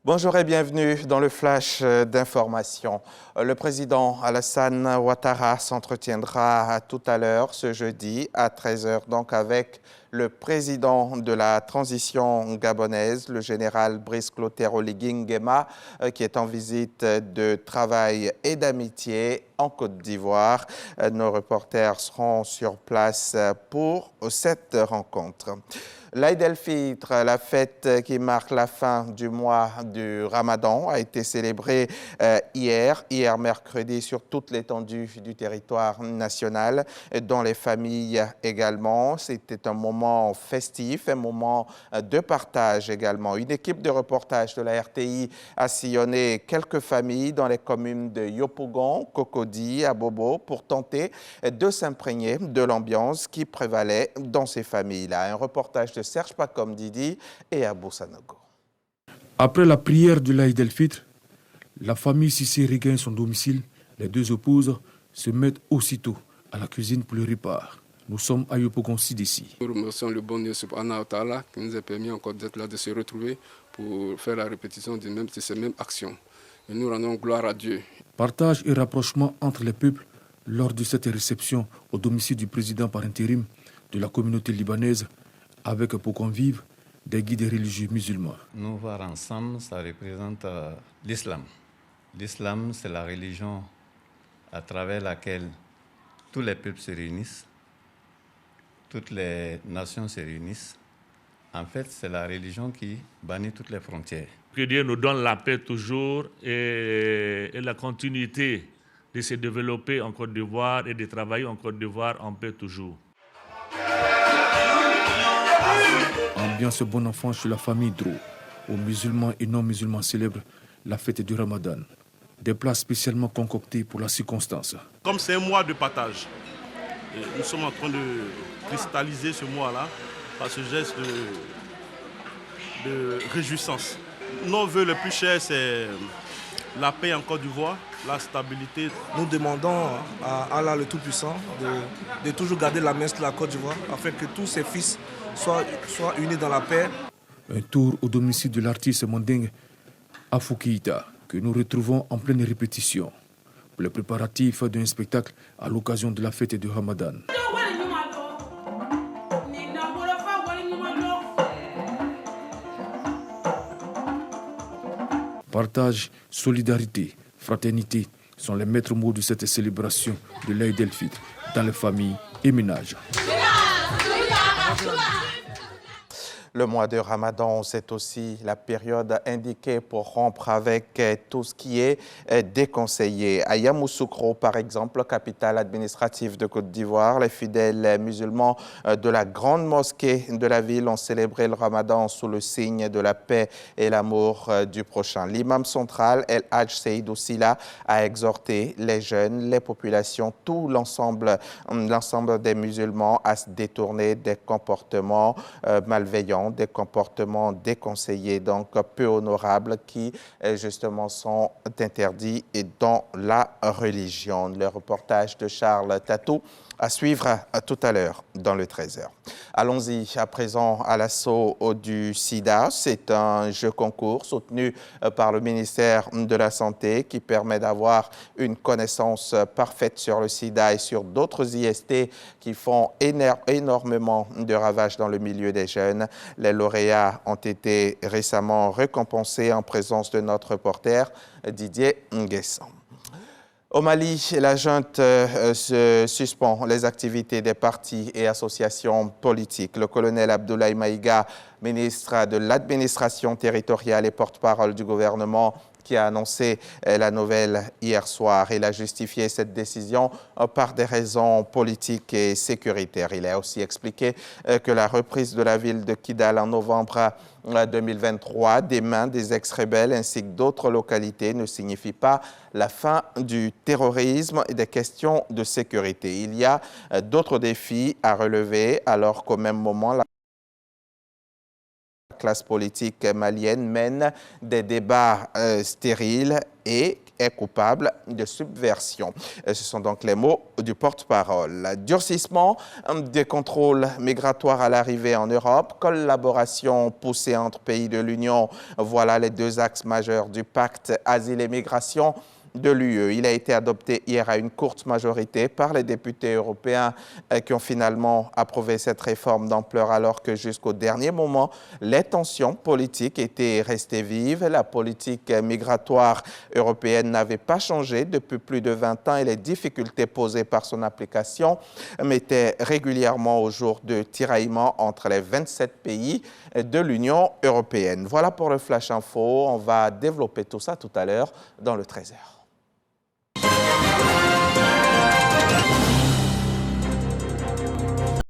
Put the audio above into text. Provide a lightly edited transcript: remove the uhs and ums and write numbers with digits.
Bonjour et bienvenue dans le flash d'information. Le président Alassane Ouattara s'entretiendra tout à l'heure, ce jeudi, à 13 h, donc avec le président de la transition gabonaise, le général Brice Clotaire Oligui Nguema, qui est en visite de travail et d'amitié en Côte d'Ivoire. Nos reporters seront sur place pour cette rencontre. L'Aïd el-Fitr, la fête qui marque la fin du mois du Ramadan, a été célébrée hier mercredi, sur toute l'étendue du territoire national, dans les familles également. C'était un moment festif, un moment de partage également. Une équipe de reportage de la RTI a sillonné quelques familles dans les communes de Yopougon, Cocody, Abobo, pour tenter de s'imprégner de l'ambiance qui prévalait dans ces familles-là. Un reportage de Serge Pacom Didi et Abou Sanogo. Après la prière de l'Aïd el-Fitr, la famille Sissé regagne son domicile. Les deux épouses se mettent aussitôt à la cuisine pour le repas. Nous sommes à Yopougon d'ici. Nous remercions le bon Dieu subhanahu wa ta'ala qui nous a permis encore d'être là, de se retrouver pour faire la répétition de ces mêmes actions. Et nous rendons gloire à Dieu. Partage et rapprochement entre les peuples lors de cette réception au domicile du président par intérim de la communauté libanaise, avec pour convives des guides religieux musulmans. Nous voir ensemble, ça représente l'islam. L'islam, c'est la religion à travers laquelle tous les peuples se réunissent, toutes les nations se réunissent. En fait, c'est la religion qui bannit toutes les frontières. Que Dieu nous donne la paix toujours et la continuité de se développer en Côte d'Ivoire et de travailler en Côte d'Ivoire en paix toujours. Ambiance bon enfant chez la famille Dro. Aux musulmans et non-musulmans célèbrent la fête du Ramadan. Des plats spécialement concoctés pour la circonstance. Comme c'est un mois de partage, nous sommes en train de cristalliser ce mois-là par ce geste de réjouissance. Nos vœux les plus chers, c'est la paix en Côte d'Ivoire, la stabilité. Nous demandons à Allah le Tout-Puissant de toujours garder la main sur la Côte d'Ivoire afin que tous ses fils soient unis dans la paix. Un tour au domicile de l'artiste mandingue Afou Keïta, que nous retrouvons en pleine répétition pour le préparatif d'un spectacle à l'occasion de la fête du Ramadan. Partage, solidarité, fraternité sont les maîtres mots de cette célébration de l'Aïd el-Fitr dans les familles et ménages. Le mois de Ramadan, c'est aussi la période indiquée pour rompre avec tout ce qui est déconseillé. À Yamoussoukro, par exemple, capitale administrative de Côte d'Ivoire, les fidèles musulmans de la grande mosquée de la ville ont célébré le Ramadan sous le signe de la paix et l'amour du prochain. L'imam central, El Hadj Seydou Silla, a exhorté les jeunes, les populations, tout l'ensemble des musulmans à se détourner des comportements malveillants, des comportements déconseillés, donc peu honorables, qui justement sont interdits dans la religion. Le reportage de Charles Tatou à suivre tout à l'heure dans le 13 h. Allons-y à présent à l'assaut du sida. C'est un jeu concours soutenu par le ministère de la Santé qui permet d'avoir une connaissance parfaite sur le sida et sur d'autres IST qui font énormément de ravages dans le milieu des jeunes. Les lauréats ont été récemment récompensés en présence de notre reporter Didier Nguessan. Au Mali, la junte suspend les activités des partis et associations politiques. Le colonel Abdoulaye Maïga, ministre de l'administration territoriale et porte-parole du gouvernement, qui a annoncé la nouvelle hier soir. Il a justifié cette décision par des raisons politiques et sécuritaires. Il a aussi expliqué que la reprise de la ville de Kidal en novembre 2023 des mains des ex-rebelles ainsi que d'autres localités ne signifie pas la fin du terrorisme et des questions de sécurité. Il y a d'autres défis à relever alors qu'au même moment, la classe politique malienne mène des débats stériles et est coupable de subversion. Ce sont donc les mots du porte-parole. Durcissement des contrôles migratoires à l'arrivée en Europe, collaboration poussée entre pays de l'Union, voilà les deux axes majeurs du pacte Asile et Migration de l'UE. Il a été adopté hier à une courte majorité par les députés européens qui ont finalement approuvé cette réforme d'ampleur alors que jusqu'au dernier moment, les tensions politiques étaient restées vives. La politique migratoire européenne n'avait pas changé depuis plus de 20 ans et les difficultés posées par son application mettaient régulièrement au jour de tiraillements entre les 27 pays de l'Union européenne. Voilà pour le Flash Info. On va développer tout ça tout à l'heure dans le 13h.